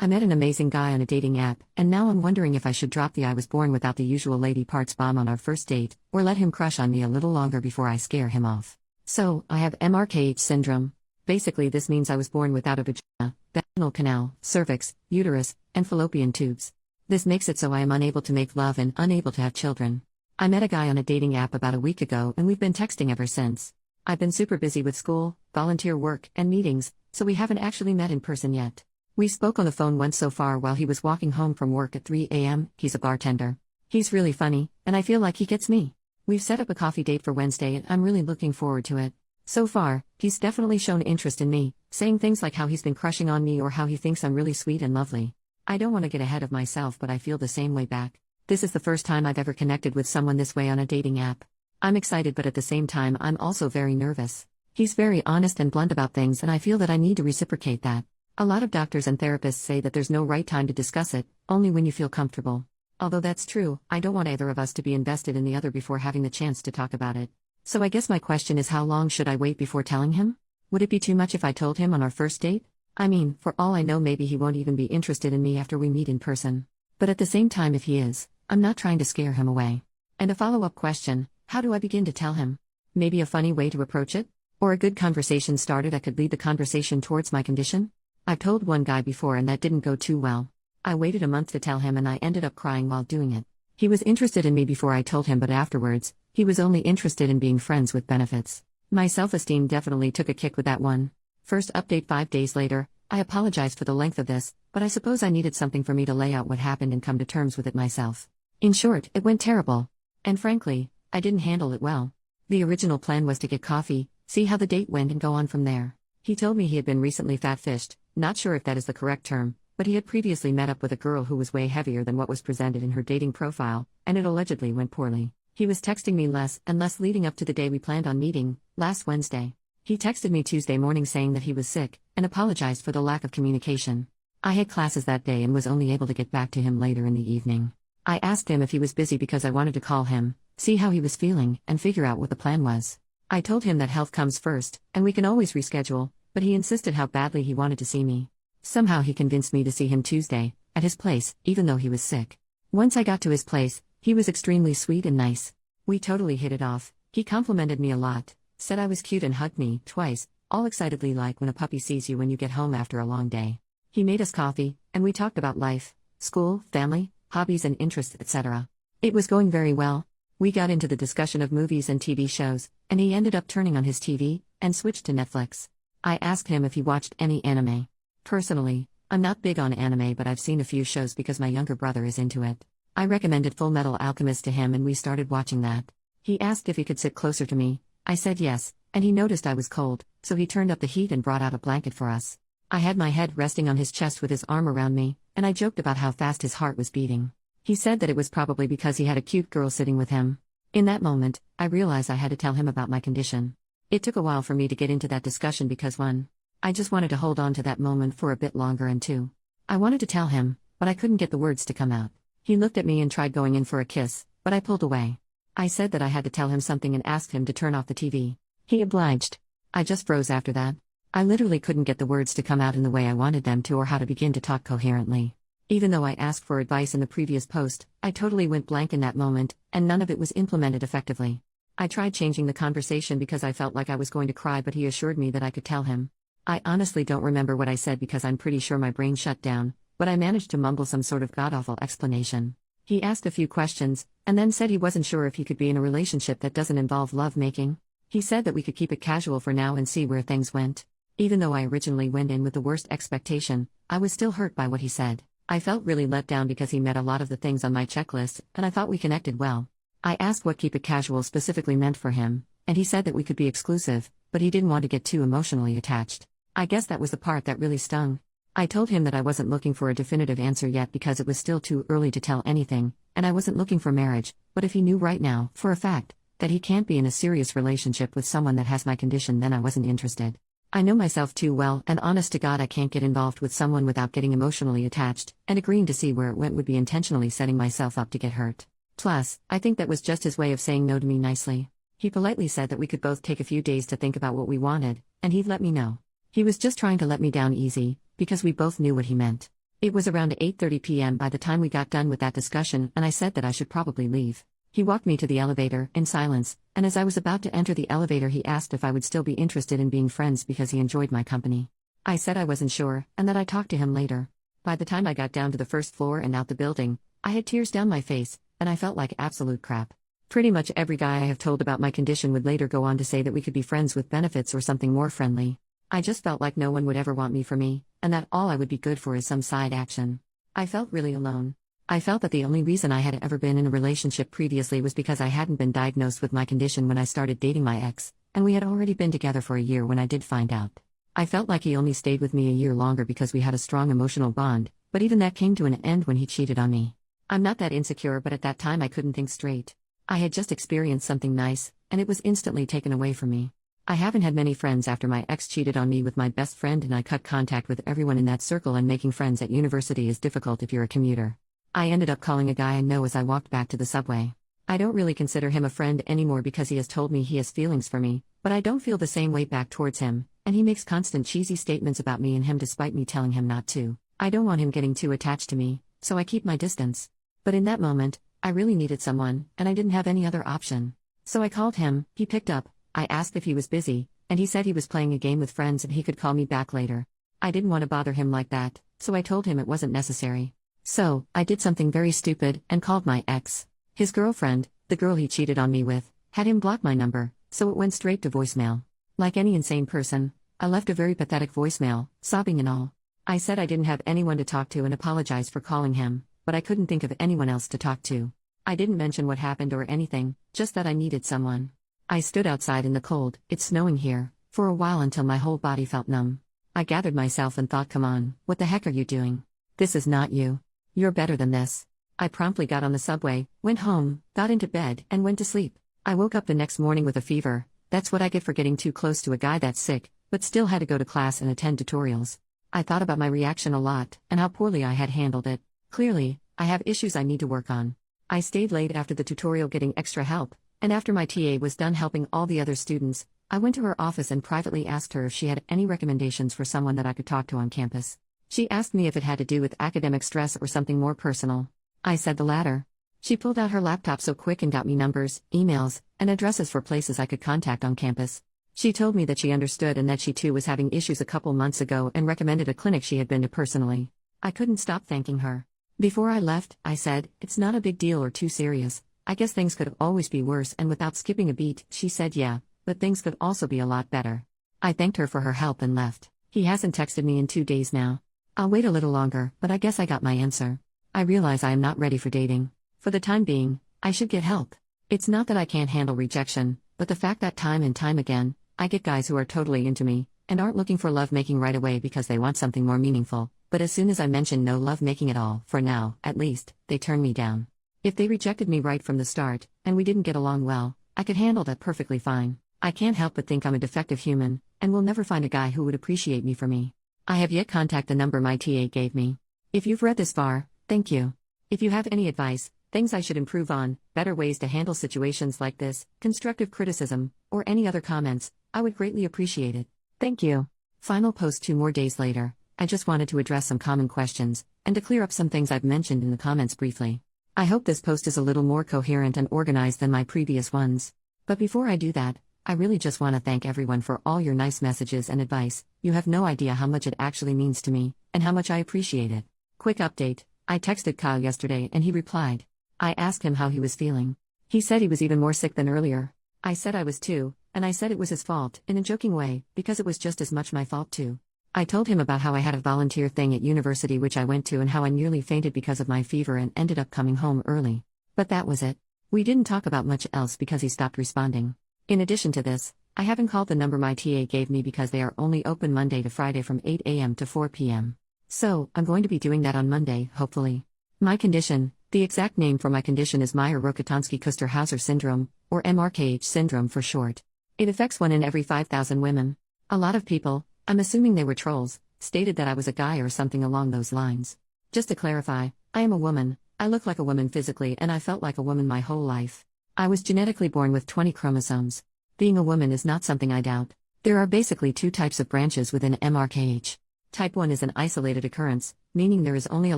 I met an amazing guy on a dating app, and now I'm wondering if I should drop the I was born without the usual lady parts bomb on our first date, or let him crush on me a little longer before I scare him off. So, I have MRKH syndrome. Basically, this means I was born without a vagina, vaginal canal, cervix, uterus, and fallopian tubes. This makes it so I am unable to make love and unable to have children. I met a guy on a dating app about a week ago and we've been texting ever since. I've been super busy with school, volunteer work, and meetings, so we haven't actually met in person yet. We spoke on the phone once so far while he was walking home from work at 3 a.m. He's a bartender. He's really funny, and I feel like he gets me. We've set up a coffee date for Wednesday and I'm really looking forward to it. So far, he's definitely shown interest in me, saying things like how he's been crushing on me or how he thinks I'm really sweet and lovely. I don't want to get ahead of myself, but I feel the same way back. This is the first time I've ever connected with someone this way on a dating app. I'm excited, but at the same time I'm also very nervous. He's very honest and blunt about things and I feel that I need to reciprocate that. A lot of doctors and therapists say that there's no right time to discuss it, only when you feel comfortable. Although that's true, I don't want either of us to be invested in the other before having the chance to talk about it. So I guess my question is, how long should I wait before telling him? Would it be too much if I told him on our first date? I mean, for all I know, maybe he won't even be interested in me after we meet in person. But at the same time, if he is, I'm not trying to scare him away. And a follow-up question, how do I begin to tell him? Maybe a funny way to approach it? Or a good conversation starter that could lead the conversation towards my condition? I've told one guy before and that didn't go too well. I waited a month to tell him and I ended up crying while doing it. He was interested in me before I told him, but afterwards, he was only interested in being friends with benefits. My self-esteem definitely took a kick with that one. First update 5 days later, I apologized for the length of this, but I suppose I needed something for me to lay out what happened and come to terms with it myself. In short, it went terrible. And frankly, I didn't handle it well. The original plan was to get coffee, see how the date went and go on from there. He told me he had been recently fat-fished, not sure if that is the correct term, but he had previously met up with a girl who was way heavier than what was presented in her dating profile, and it allegedly went poorly. He was texting me less and less leading up to the day we planned on meeting, last Wednesday. He texted me Tuesday morning saying that he was sick, and apologized for the lack of communication. I had classes that day and was only able to get back to him later in the evening. I asked him if he was busy because I wanted to call him, see how he was feeling, and figure out what the plan was. I told him that health comes first, and we can always reschedule, but he insisted how badly he wanted to see me. Somehow he convinced me to see him Tuesday, at his place, even though he was sick. Once I got to his place, he was extremely sweet and nice. We totally hit it off. He complimented me a lot, said I was cute and hugged me, twice, all excitedly like when a puppy sees you when you get home after a long day. He made us coffee, and we talked about life, school, family, hobbies and interests, etc. It was going very well. We got into the discussion of movies and TV shows, and he ended up turning on his TV, and switched to Netflix. I asked him if he watched any anime. Personally, I'm not big on anime, but I've seen a few shows because my younger brother is into it. I recommended Full Metal Alchemist to him and we started watching that. He asked if he could sit closer to me. I said yes, and he noticed I was cold, so he turned up the heat and brought out a blanket for us. I had my head resting on his chest with his arm around me, and I joked about how fast his heart was beating. He said that it was probably because he had a cute girl sitting with him. In that moment, I realized I had to tell him about my condition. It took a while for me to get into that discussion because 1. I just wanted to hold on to that moment for a bit longer, and 2. I wanted to tell him, but I couldn't get the words to come out. He looked at me and tried going in for a kiss, but I pulled away. I said that I had to tell him something and asked him to turn off the TV. He obliged. I just froze after that. I literally couldn't get the words to come out in the way I wanted them to or how to begin to talk coherently. Even though I asked for advice in the previous post, I totally went blank in that moment, and none of it was implemented effectively. I tried changing the conversation because I felt like I was going to cry, but he assured me that I could tell him. I honestly don't remember what I said because I'm pretty sure my brain shut down, but I managed to mumble some sort of god-awful explanation. He asked a few questions, and then said he wasn't sure if he could be in a relationship that doesn't involve love-making. He said that we could keep it casual for now and see where things went. Even though I originally went in with the worst expectation, I was still hurt by what he said. I felt really let down because he met a lot of the things on my checklist, and I thought we connected well. I asked what keep it casual specifically meant for him, and he said that we could be exclusive, but he didn't want to get too emotionally attached. I guess that was the part that really stung. I told him that I wasn't looking for a definitive answer yet because it was still too early to tell anything, and I wasn't looking for marriage, but if he knew right now, for a fact, that he can't be in a serious relationship with someone that has my condition, then I wasn't interested. I know myself too well, and honest to God, I can't get involved with someone without getting emotionally attached, and agreeing to see where it went would be intentionally setting myself up to get hurt. Plus, I think that was just his way of saying no to me nicely. He politely said that we could both take a few days to think about what we wanted, and he'd let me know. He was just trying to let me down easy, because we both knew what he meant. It was around 8:30 p.m. by the time we got done with that discussion, and I said that I should probably leave. He walked me to the elevator, in silence, and as I was about to enter the elevator, he asked if I would still be interested in being friends because he enjoyed my company. I said I wasn't sure, and that I'd talk to him later. By the time I got down to the first floor and out the building, I had tears down my face, and I felt like absolute crap. Pretty much every guy I have told about my condition would later go on to say that we could be friends with benefits or something more friendly. I just felt like no one would ever want me for me, and that all I would be good for is some side action. I felt really alone. I felt that the only reason I had ever been in a relationship previously was because I hadn't been diagnosed with my condition when I started dating my ex, and we had already been together for a year when I did find out. I felt like he only stayed with me a year longer because we had a strong emotional bond, but even that came to an end when he cheated on me. I'm not that insecure, but at that time I couldn't think straight. I had just experienced something nice, and it was instantly taken away from me. I haven't had many friends after my ex cheated on me with my best friend, and I cut contact with everyone in that circle, and making friends at university is difficult if you're a commuter. I ended up calling a guy I know as I walked back to the subway. I don't really consider him a friend anymore because he has told me he has feelings for me, but I don't feel the same way back towards him, and he makes constant cheesy statements about me and him despite me telling him not to. I don't want him getting too attached to me, so I keep my distance. But in that moment, I really needed someone, and I didn't have any other option. So I called him, he picked up, I asked if he was busy, and he said he was playing a game with friends and he could call me back later. I didn't want to bother him like that, so I told him it wasn't necessary. So, I did something very stupid, and called my ex. His girlfriend, the girl he cheated on me with, had him block my number, so it went straight to voicemail. Like any insane person, I left a very pathetic voicemail, sobbing and all. I said I didn't have anyone to talk to and apologized for calling him, but I couldn't think of anyone else to talk to. I didn't mention what happened or anything, just that I needed someone. I stood outside in the cold, it's snowing here, for a while until my whole body felt numb. I gathered myself and thought, come on, what the heck are you doing? This is not you. You're better than this. I promptly got on the subway, went home, got into bed, and went to sleep. I woke up the next morning with a fever. That's what I get for getting too close to a guy that's sick, but still had to go to class and attend tutorials. I thought about my reaction a lot, and how poorly I had handled it. Clearly, I have issues I need to work on. I stayed late after the tutorial getting extra help, and after my TA was done helping all the other students, I went to her office and privately asked her if she had any recommendations for someone that I could talk to on campus. She asked me if it had to do with academic stress or something more personal. I said the latter. She pulled out her laptop so quick and got me numbers, emails, and addresses for places I could contact on campus. She told me that she understood and that she too was having issues a couple months ago and recommended a clinic she had been to personally. I couldn't stop thanking her. Before I left, I said, it's not a big deal or too serious. I guess things could always be worse, and without skipping a beat, she said yeah, but things could also be a lot better. I thanked her for her help and left. He hasn't texted me in 2 days now. I'll wait a little longer, but I guess I got my answer. I realize I am not ready for dating. For the time being, I should get help. It's not that I can't handle rejection, but the fact that time and time again, I get guys who are totally into me, and aren't looking for lovemaking right away because they want something more meaningful, but as soon as I mention no lovemaking at all, for now, at least, they turn me down. If they rejected me right from the start, and we didn't get along well, I could handle that perfectly fine. I can't help but think I'm a defective human, and will never find a guy who would appreciate me for me. I have yet contact the number my TA gave me. If you've read this far, thank you. If you have any advice, things I should improve on, better ways to handle situations like this, constructive criticism, or any other comments, I would greatly appreciate it. Thank you. Final post 2 more days later. I just wanted to address some common questions, and to clear up some things I've mentioned in the comments briefly. I hope this post is a little more coherent and organized than my previous ones. But before I do that, I really just want to thank everyone for all your nice messages and advice. You have no idea how much it actually means to me, and how much I appreciate it. Quick update, I texted Kyle yesterday and he replied. I asked him how he was feeling. He said he was even more sick than earlier. I said I was too, and I said it was his fault, in a joking way, because it was just as much my fault too. I told him about how I had a volunteer thing at university which I went to and how I nearly fainted because of my fever and ended up coming home early. But that was it. We didn't talk about much else because he stopped responding. In addition to this, I haven't called the number my TA gave me because they are only open Monday to Friday from 8 a.m. to 4 p.m. So, I'm going to be doing that on Monday, hopefully. My condition, the exact name for my condition is Mayer-Rokitansky-Kuster-Hauser syndrome, or MRKH syndrome for short. It affects 1 in every 5,000 women. A lot of people, I'm assuming they were trolls, stated that I was a guy or something along those lines. Just to clarify, I am a woman, I look like a woman physically and I felt like a woman my whole life. I was genetically born with 20 chromosomes. Being a woman is not something I doubt. There are basically 2 types of branches within MRKH. Type 1 is an isolated occurrence, meaning there is only a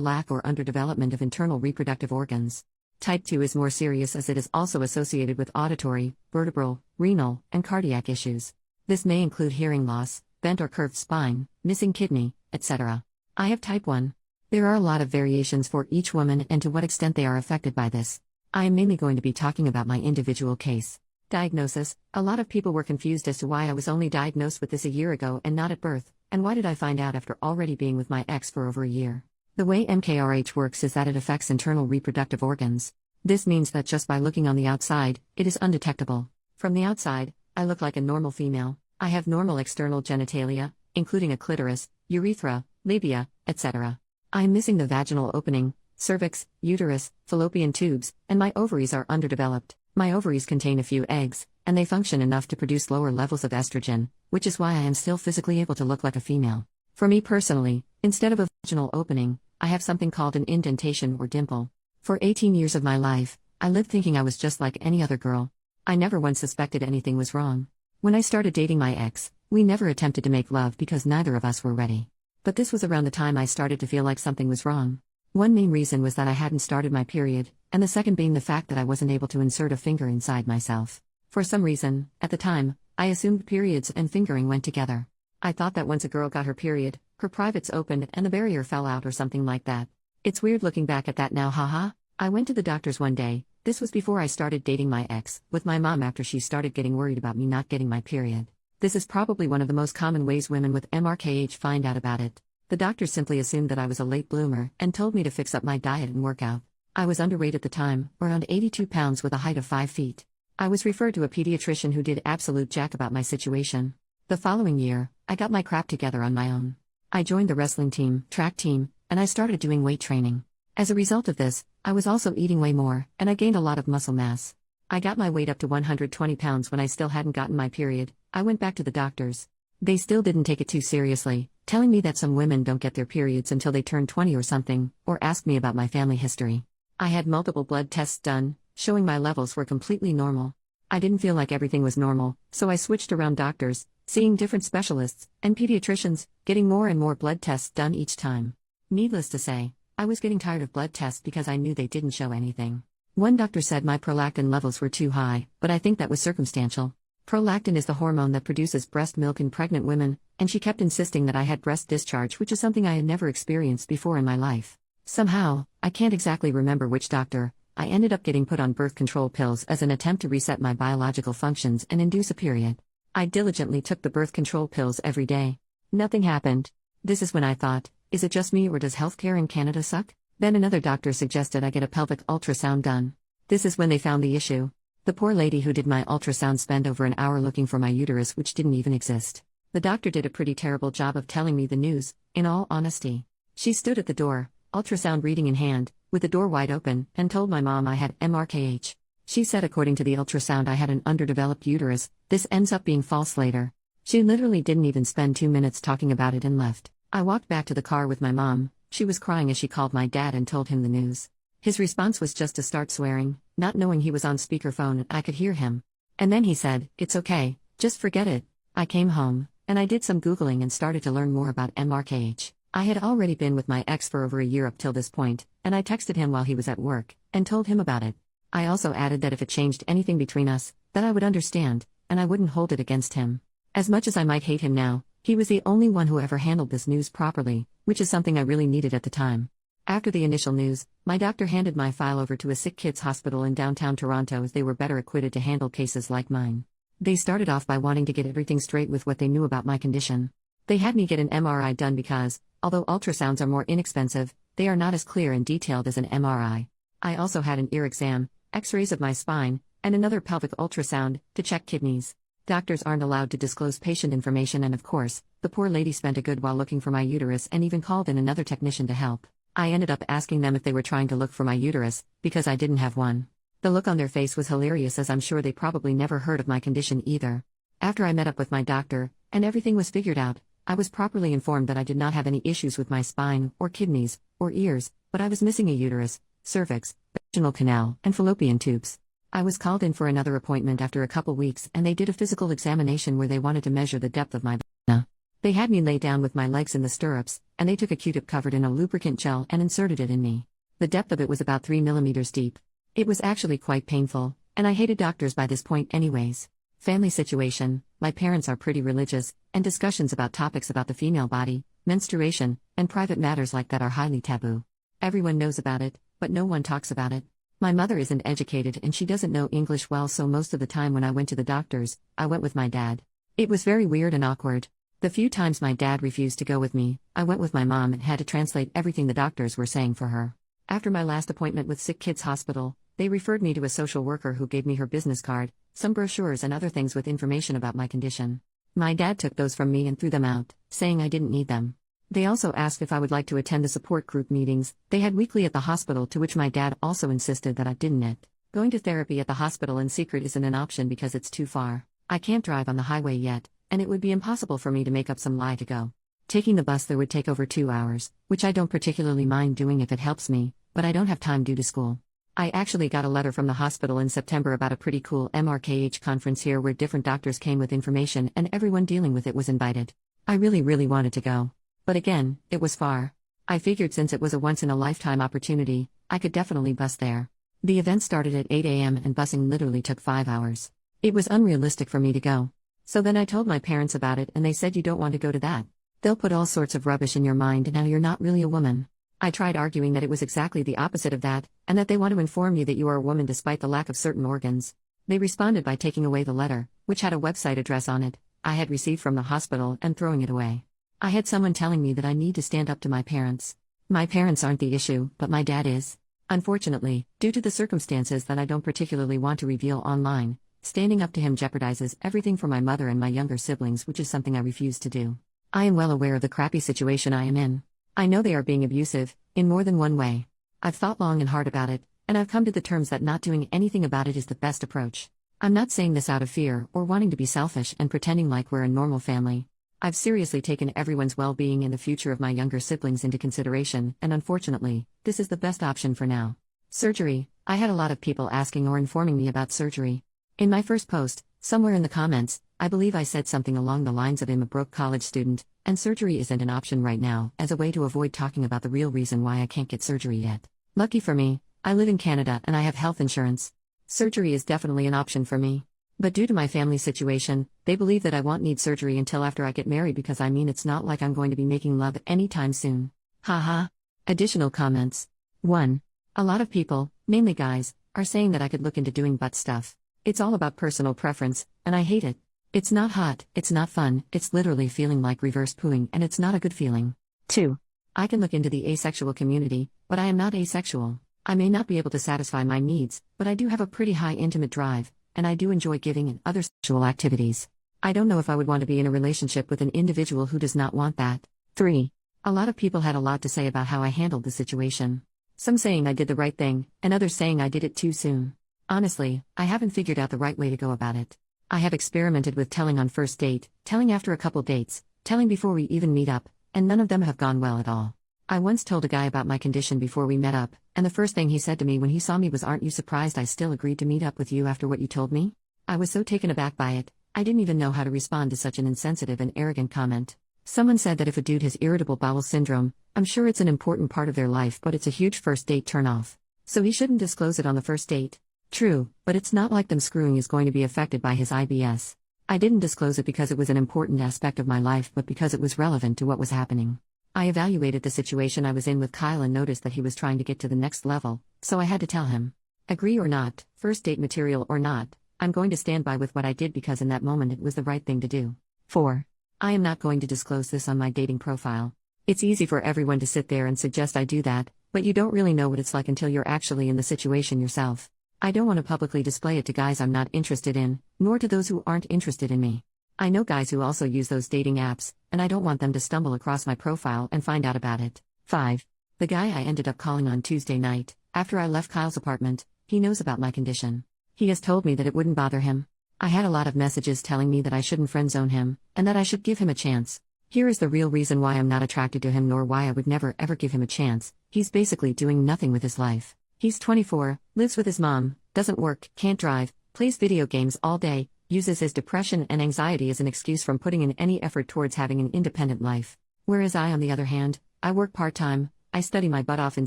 lack or underdevelopment of internal reproductive organs. Type 2 is more serious as it is also associated with auditory, vertebral, renal, and cardiac issues. This may include hearing loss, bent or curved spine, missing kidney, etc. I have type 1. There are a lot of variations for each woman and to what extent they are affected by this. I am mainly going to be talking about my individual case. Diagnosis: a lot of people were confused as to why I was only diagnosed with this a year ago and not at birth, and why did I find out after already being with my ex for over a year. The way MKRH works is that it affects internal reproductive organs. This means that just by looking on the outside, it is undetectable. From the outside, I look like a normal female. I have normal external genitalia, including a clitoris, urethra, labia, etc. I am missing the vaginal opening, cervix, uterus, fallopian tubes, and my ovaries are underdeveloped. My ovaries contain a few eggs, and they function enough to produce lower levels of estrogen, which is why I am still physically able to look like a female. For me personally, instead of a vaginal opening, I have something called an indentation or dimple. For 18 years of my life, I lived thinking I was just like any other girl. I never once suspected anything was wrong. When I started dating my ex, we never attempted to make love because neither of us were ready. But this was around the time I started to feel like something was wrong. One main reason was that I hadn't started my period, and the second being the fact that I wasn't able to insert a finger inside myself. For some reason, at the time, I assumed periods and fingering went together. I thought that once a girl got her period, her privates opened and the barrier fell out or something like that. It's weird looking back at that now, haha. I went to the doctor's one day, this was before I started dating my ex, with my mom after she started getting worried about me not getting my period. This is probably one of the most common ways women with MRKH find out about it. The doctor simply assumed that I was a late bloomer and told me to fix up my diet and work out. I was underweight at the time, around 82 pounds with a height of 5 feet. I was referred to a pediatrician who did absolute jack about my situation. The following year, I got my crap together on my own. I joined the wrestling team, track team, and I started doing weight training. As a result of this, I was also eating way more, and I gained a lot of muscle mass. I got my weight up to 120 pounds when I still hadn't gotten my period. I went back to the doctors. They still didn't take it too seriously, telling me that some women don't get their periods until they turn 20 or something, or asked me about my family history. I had multiple blood tests done, showing my levels were completely normal. I didn't feel like everything was normal, so I switched around doctors, seeing different specialists, and pediatricians, getting more and more blood tests done each time. Needless to say, I was getting tired of blood tests because I knew they didn't show anything. One doctor said my prolactin levels were too high, but I think that was circumstantial. Prolactin is the hormone that produces breast milk in pregnant women, and she kept insisting that I had breast discharge, which is something I had never experienced before in my life. Somehow, I can't exactly remember which doctor, I ended up getting put on birth control pills as an attempt to reset my biological functions and induce a period. I diligently took the birth control pills every day. Nothing happened. This is when I thought, is it just me or does healthcare in Canada suck? Then another doctor suggested I get a pelvic ultrasound done. This is when they found the issue. The poor lady who did my ultrasound spent over an hour looking for my uterus, which didn't even exist. The doctor did a pretty terrible job of telling me the news, in all honesty. She stood at the door, ultrasound reading in hand, with the door wide open, and told my mom I had MRKH. She said according to the ultrasound I had an underdeveloped uterus. This ends up being false later. She literally didn't even spend 2 minutes talking about it and left. I walked back to the car with my mom. She was crying as she called my dad and told him the news. His response was just to start swearing, not knowing he was on speakerphone and I could hear him. And then he said, "It's okay, just forget it." I came home, and I did some Googling and started to learn more about MRKH. I had already been with my ex for over a year up till this point, and I texted him while he was at work, and told him about it. I also added that if it changed anything between us, that I would understand, and I wouldn't hold it against him. As much as I might hate him now, he was the only one who ever handled this news properly, which is something I really needed at the time. After the initial news, my doctor handed my file over to a sick kids hospital in downtown Toronto as they were better equipped to handle cases like mine. They started off by wanting to get everything straight with what they knew about my condition. They had me get an MRI done because, although ultrasounds are more inexpensive, they are not as clear and detailed as an MRI. I also had an ear exam, x-rays of my spine, and another pelvic ultrasound, to check kidneys. Doctors aren't allowed to disclose patient information, and of course, the poor lady spent a good while looking for my uterus and even called in another technician to help. I ended up asking them if they were trying to look for my uterus, because I didn't have one. The look on their face was hilarious, as I'm sure they probably never heard of my condition either. After I met up with my doctor, and everything was figured out, I was properly informed that I did not have any issues with my spine, or kidneys, or ears, but I was missing a uterus, cervix, vaginal canal, and fallopian tubes. I was called in for another appointment after a couple weeks, and they did a physical examination where they wanted to measure the depth of my vagina. They had me lay down with my legs in the stirrups, and they took a Q-tip covered in a lubricant gel and inserted it in me. The depth of it was about 3 millimeters deep. It was actually quite painful, and I hated doctors by this point anyways. Family situation: my parents are pretty religious, and discussions about topics about the female body, menstruation, and private matters like that are highly taboo. Everyone knows about it, but no one talks about it. My mother isn't educated and she doesn't know English well, so most of the time when I went to the doctors, I went with my dad. It was very weird and awkward. The few times my dad refused to go with me, I went with my mom and had to translate everything the doctors were saying for her. After my last appointment with Sick Kids Hospital, they referred me to a social worker who gave me her business card, some brochures and other things with information about my condition. My dad took those from me and threw them out, saying I didn't need them. They also asked if I would like to attend the support group meetings they had weekly at the hospital, to which my dad also insisted that I didn't. Going to therapy at the hospital in secret isn't an option because it's too far. I can't drive on the highway yet, and it would be impossible for me to make up some lie to go. Taking the bus there would take over 2 hours, which I don't particularly mind doing if it helps me, but I don't have time due to school. I actually got a letter from the hospital in September about a pretty cool MRKH conference here where different doctors came with information and everyone dealing with it was invited. I really wanted to go. But again, it was far. I figured since it was a once-in-a-lifetime opportunity, I could definitely bus there. The event started at 8 a.m. and busing literally took 5 hours. It was unrealistic for me to go. So then I told my parents about it and they said, "You don't want to go to that. They'll put all sorts of rubbish in your mind and now you're not really a woman." I tried arguing that it was exactly the opposite of that, and that they want to inform you that you are a woman despite the lack of certain organs. They responded by taking away the letter, which had a website address on it, I had received from the hospital, and throwing it away. I had someone telling me that I need to stand up to my parents. My parents aren't the issue, but my dad is. Unfortunately, due to the circumstances that I don't particularly want to reveal online, standing up to him jeopardizes everything for my mother and my younger siblings, which is something I refuse to do. I am well aware of the crappy situation I am in. I know they are being abusive, in more than one way. I've thought long and hard about it, and I've come to the terms that not doing anything about it is the best approach. I'm not saying this out of fear or wanting to be selfish and pretending like we're a normal family. I've seriously taken everyone's well-being and the future of my younger siblings into consideration, and unfortunately, this is the best option for now. Surgery: I had a lot of people asking or informing me about surgery. In my first post, somewhere in the comments, I believe I said something along the lines of I'm a broke college student, and surgery isn't an option right now, as a way to avoid talking about the real reason why I can't get surgery yet. Lucky for me, I live in Canada and I have health insurance. Surgery is definitely an option for me. But due to my family situation, they believe that I won't need surgery until after I get married, because I mean it's not like I'm going to be making love anytime soon. Haha. Additional comments. 1. A lot of people, mainly guys, are saying that I could look into doing butt stuff. It's all about personal preference, and I hate it. It's not hot, it's not fun, it's literally feeling like reverse pooing, and it's not a good feeling. 2. I can look into the asexual community, but I am not asexual. I may not be able to satisfy my needs, but I do have a pretty high intimate drive, and I do enjoy giving and other sexual activities. I don't know if I would want to be in a relationship with an individual who does not want that. 3. A lot of people had a lot to say about how I handled the situation. Some saying I did the right thing, and others saying I did it too soon. Honestly, I haven't figured out the right way to go about it. I have experimented with telling on first date, telling after a couple dates, telling before we even meet up, and none of them have gone well at all. I once told a guy about my condition before we met up, and the first thing he said to me when he saw me was, "Aren't you surprised I still agreed to meet up with you after what you told me?" I was so taken aback by it, I didn't even know how to respond to such an insensitive and arrogant comment. Someone said that if a dude has irritable bowel syndrome, I'm sure it's an important part of their life, but it's a huge first date turnoff. So he shouldn't disclose it on the first date. True, but it's not like them screwing is going to be affected by his IBS. I didn't disclose it because it was an important aspect of my life, but because it was relevant to what was happening. I evaluated the situation I was in with Kyle and noticed that he was trying to get to the next level, so I had to tell him. Agree or not, first date material or not, I'm going to stand by with what I did because in that moment it was the right thing to do. 4. I am not going to disclose this on my dating profile. It's easy for everyone to sit there and suggest I do that, but you don't really know what it's like until you're actually in the situation yourself. I don't want to publicly display it to guys I'm not interested in, nor to those who aren't interested in me. I know guys who also use those dating apps, and I don't want them to stumble across my profile and find out about it. 5. The guy I ended up calling on Tuesday night, after I left Kyle's apartment, he knows about my condition. He has told me that it wouldn't bother him. I had a lot of messages telling me that I shouldn't friendzone him, and that I should give him a chance. Here is the real reason why I'm not attracted to him, nor why I would never ever give him a chance. He's basically doing nothing with his life. He's 24, lives with his mom, doesn't work, can't drive, plays video games all day, uses his depression and anxiety as an excuse from putting in any effort towards having an independent life. Whereas I, on the other hand, I work part-time, I study my butt off in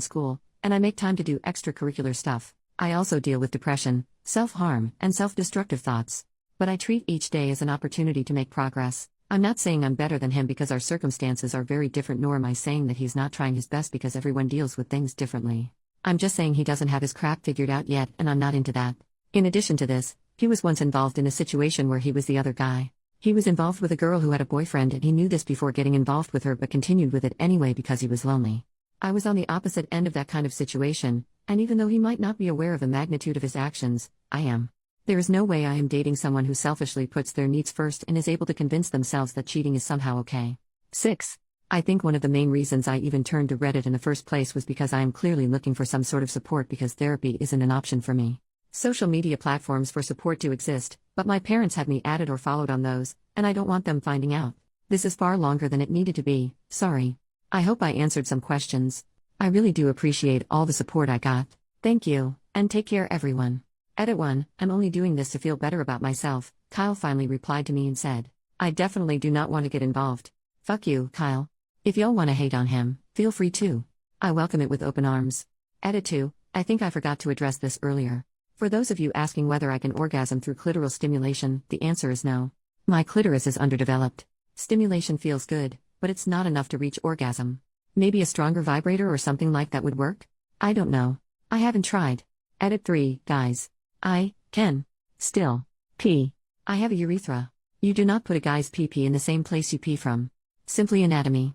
school, and I make time to do extracurricular stuff. I also deal with depression, self-harm, and self-destructive thoughts. But I treat each day as an opportunity to make progress. I'm not saying I'm better than him because our circumstances are very different, nor am I saying that he's not trying his best because everyone deals with things differently. I'm just saying he doesn't have his crap figured out yet, and I'm not into that. In addition to this, he was once involved in a situation where he was the other guy. He was involved with a girl who had a boyfriend, and he knew this before getting involved with her but continued with it anyway because he was lonely. I was on the opposite end of that kind of situation, and even though he might not be aware of the magnitude of his actions, I am. There is no way I am dating someone who selfishly puts their needs first and is able to convince themselves that cheating is somehow okay. 6. I think one of the main reasons I even turned to Reddit in the first place was because I am clearly looking for some sort of support because therapy isn't an option for me. Social media platforms for support do exist, but my parents had me added or followed on those, and I don't want them finding out. This is far longer than it needed to be, sorry. I hope I answered some questions. I really do appreciate all the support I got. Thank you, and take care everyone. Edit 1, I'm only doing this to feel better about myself. Kyle finally replied to me and said, I definitely do not want to get involved. Fuck you, Kyle. If y'all want to hate on him, feel free to. I welcome it with open arms. Edit 2, I think I forgot to address this earlier. For those of you asking whether I can orgasm through clitoral stimulation, the answer is no. My clitoris is underdeveloped. Stimulation feels good, but it's not enough to reach orgasm. Maybe a stronger vibrator or something like that would work? I don't know. I haven't tried. Edit 3, guys. I can still pee. I have a urethra. You do not put a guy's pee-pee in the same place you pee from. Simply anatomy.